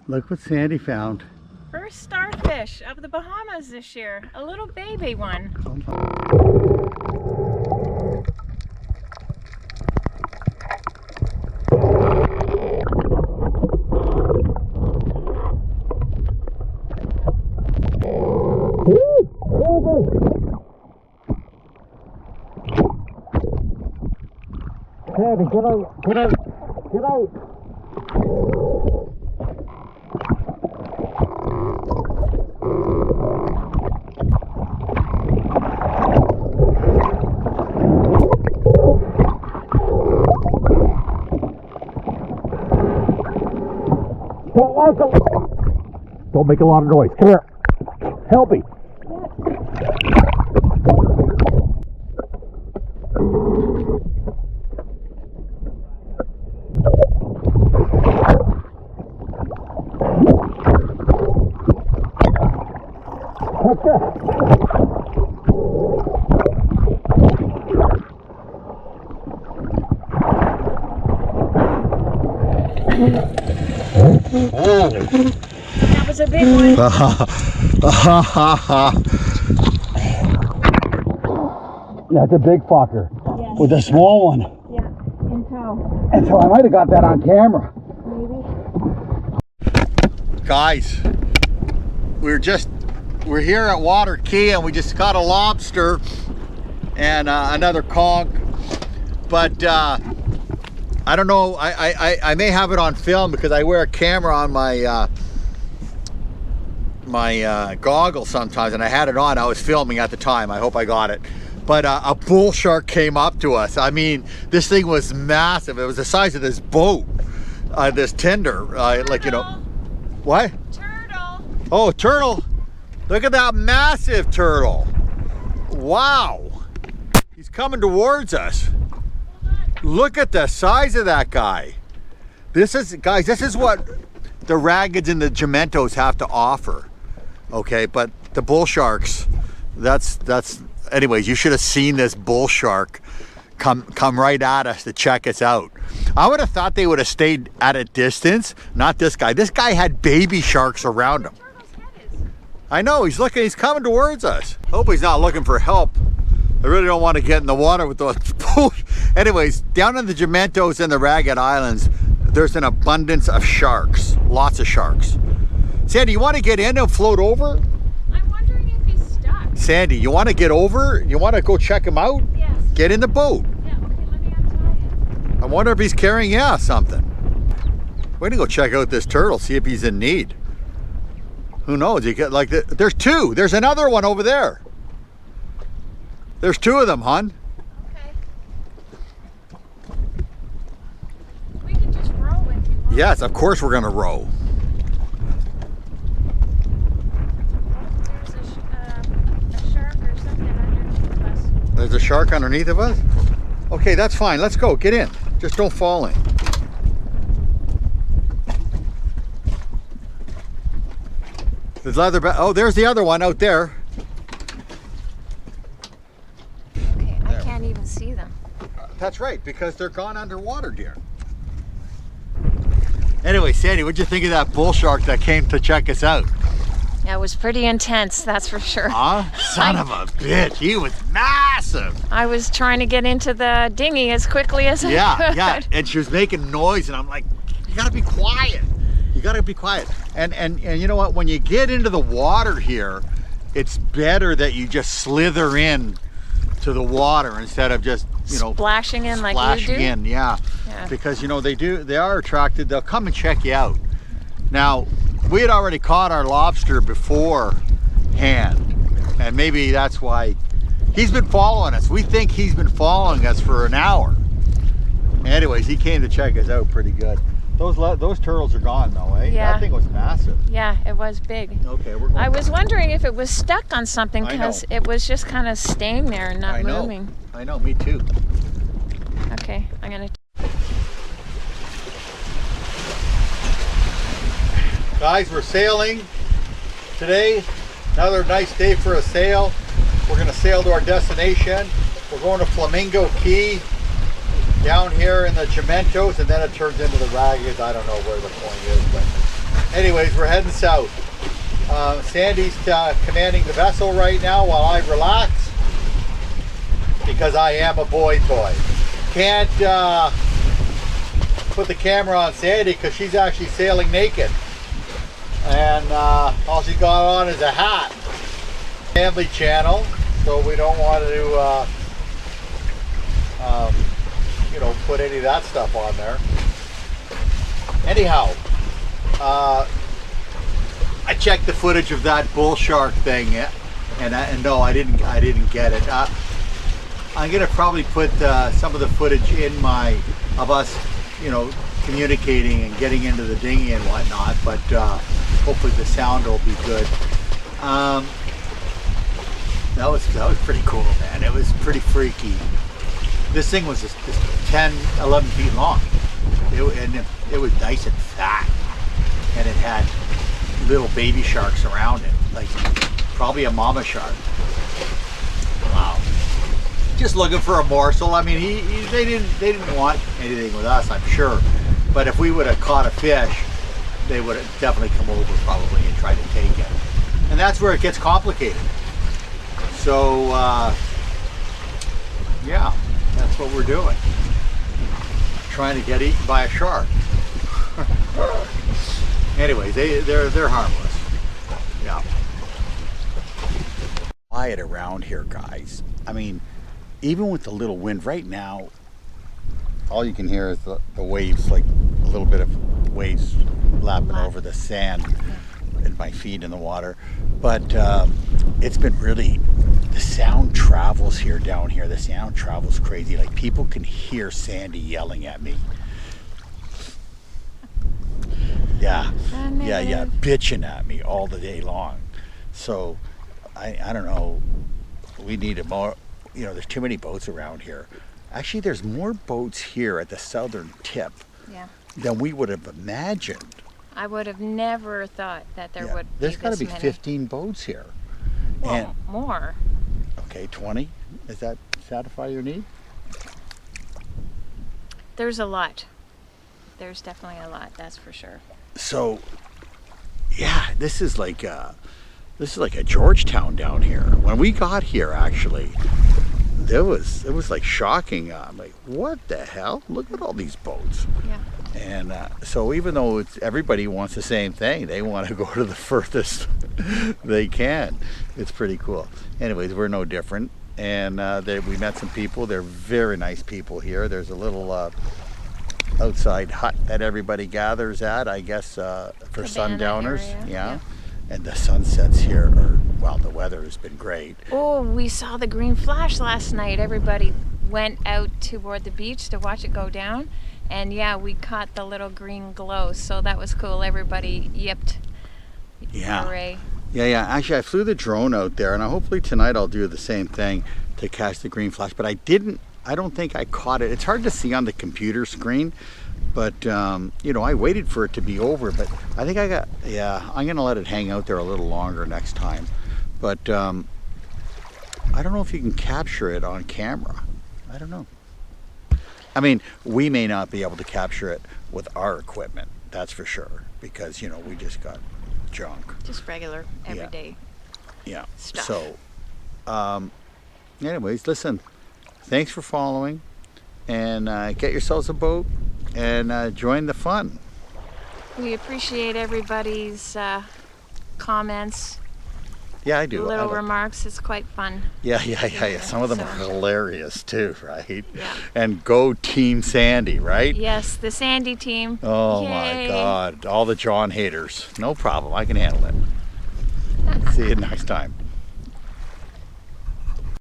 Look what Sandy found. First starfish of the Bahamas this year. A little baby one. Sandy, get out, get out, get out. Don't make a lot of noise. Come here. Help me. That was a big one. That's a big fucker. Yes. With a small one. Yeah, in tow. And so I might have got that on camera. Maybe. Guys, we're here at Water Key and we just got a lobster and another conch. But I don't know, I may have it on film because I wear a camera on my goggles sometimes, and I had it on. I was filming at the time. I hope I got it. But a bull shark came up to us. I mean, this thing was massive. It was the size of this boat, this tender. Like, you know, what? Turtle. Oh, turtle. Look at that massive turtle. Wow. He's coming towards us. Look at the size of that guy. Guys, this is what the raggeds and the gementos have to offer. Okay, but the bull sharks, anyways, you should have seen this bull shark come right at us to check us out. I would have thought they would have stayed at a distance, not this guy. This guy had baby sharks around him. I know, he's coming towards us. Hope he's not looking for help. I really don't want to get in the water with those. Anyways, down in the gementos and the Ragged Islands, there's an abundance of sharks, lots of sharks. Sandy, you want to get in and float over? I'm wondering if he's stuck. Sandy, you want to get over? You want to go check him out? Yes. Get in the boat. Yeah, okay, let me untie it. I wonder if he's carrying, something. We're gonna go check out this turtle, see if he's in need. Who knows? You get like there's two. There's another one over there. There's two of them, hon. Okay. We can just row if you want. Yes, of course we're gonna row. There's a shark or something underneath of us. There's a shark underneath of us? Okay, that's fine. Let's go. Get in. Just don't fall in. There's oh, there's the other one out there. Okay, I can't even see them. That's right, because they're gone underwater, dear. Anyway, Sandy, what'd you think of that bull shark that came to check us out? Yeah, it was pretty intense, that's for sure. Huh? Son of a bitch, he was massive. I was trying to get into the dinghy as quickly as I could. Yeah, and she was making noise, and I'm like, you gotta be quiet. You gotta be quiet. And you know what, when you get into the water here, it's better that you just slither in to the water instead of just, you know, splashing in like you do? Yeah. Because, you know, they are attracted, they'll come and check you out. Now, we had already caught our lobster beforehand, and maybe that's why he's been following us. We think he's been following us for an hour. Anyways, he came to check us out pretty good. Those turtles are gone though, eh? Yeah. That thing was massive. Yeah, it was big. Okay, we're going. I was wondering if it was stuck on something because it was just kind of staying there and not moving. I know, me too. Okay, I'm gonna. Guys, we're sailing today. Another nice day for a sail. We're gonna sail to our destination. We're going to Flamingo Key down here in the gementos, and then it turns into the Ragged. I don't know where the point is, but Anyways, we're heading south. Sandy's commanding the vessel right now while I relax, because I am a boy toy. Can't put the camera on Sandy because she's actually sailing naked, and all she got on is a hat. Family channel, so we don't want to you know, put any of that stuff on there. Anyhow, I checked the footage of that bull shark thing, and no, I didn't get it. I'm gonna probably put some of the footage in of us, you know, communicating and getting into the dinghy and whatnot, but hopefully the sound will be good. That was pretty cool, man. It was pretty freaky. This thing was just 10, 11 feet long. It was nice and fat, and it had little baby sharks around it, like probably a mama shark. Wow. Just looking for a morsel. I mean, they didn't want anything with us, I'm sure. But if we would have caught a fish, they would have definitely come over probably and tried to take it. And that's where it gets complicated. So yeah, that's what we're doing. Trying to get eaten by a shark. Anyways, they're harmless. Yeah. Quiet around here, guys. I mean, even with the little wind right now, all you can hear is the waves, like a little bit of waves lapping over the sand and my feet in the water. But it's been really, the sound travels here down here. The sound travels crazy. Like people can hear Sandy yelling at me. Yeah, bitching at me all the day long. So I don't know, we need a more, you know, there's too many boats around here. Actually, there's more boats here at the southern tip than we would have imagined. I would have never thought that there would be There's got to be many. 15 boats here. Well, and more. Okay, 20? Does that satisfy your need? There's a lot. There's definitely a lot, that's for sure. So, yeah, this is like a Georgetown down here. When we got here, actually, it was like shocking. I'm like, what the hell? Look at all these boats. Yeah. And so even though everybody wants the same thing, they want to go to the furthest they can. It's pretty cool. Anyways, we're no different. And we met some people. They're very nice people here. There's a little outside hut that everybody gathers at, I guess, for Cabana sundowners. Area. Yeah. And the sunsets here are, well, the weather has been great. Oh, we saw the green flash last night. Everybody went out toward the beach to watch it go down. And yeah, we caught the little green glow, so that was cool. Everybody yipped. Yeah. Hooray. Yeah. Actually, I flew the drone out there, and hopefully tonight I'll do the same thing to catch the green flash. But I don't think I caught it. It's hard to see on the computer screen, but you know, I waited for it to be over. But I think I'm gonna let it hang out there a little longer next time. But I don't know if you can capture it on camera. I don't know. I mean, we may not be able to capture it with our equipment, that's for sure, because, you know, we just got junk. Just regular, everyday stuff. So, anyways, listen, thanks for following, and get yourselves a boat and join the fun. We appreciate everybody's comments. Yeah, I do. Little remarks. It's quite fun. Yeah. Some of them are hilarious too, right? Yeah. And go Team Sandy, right? Yes, the Sandy team. Oh Yay. my God, all the John haters. No problem, I can handle it. See you next time.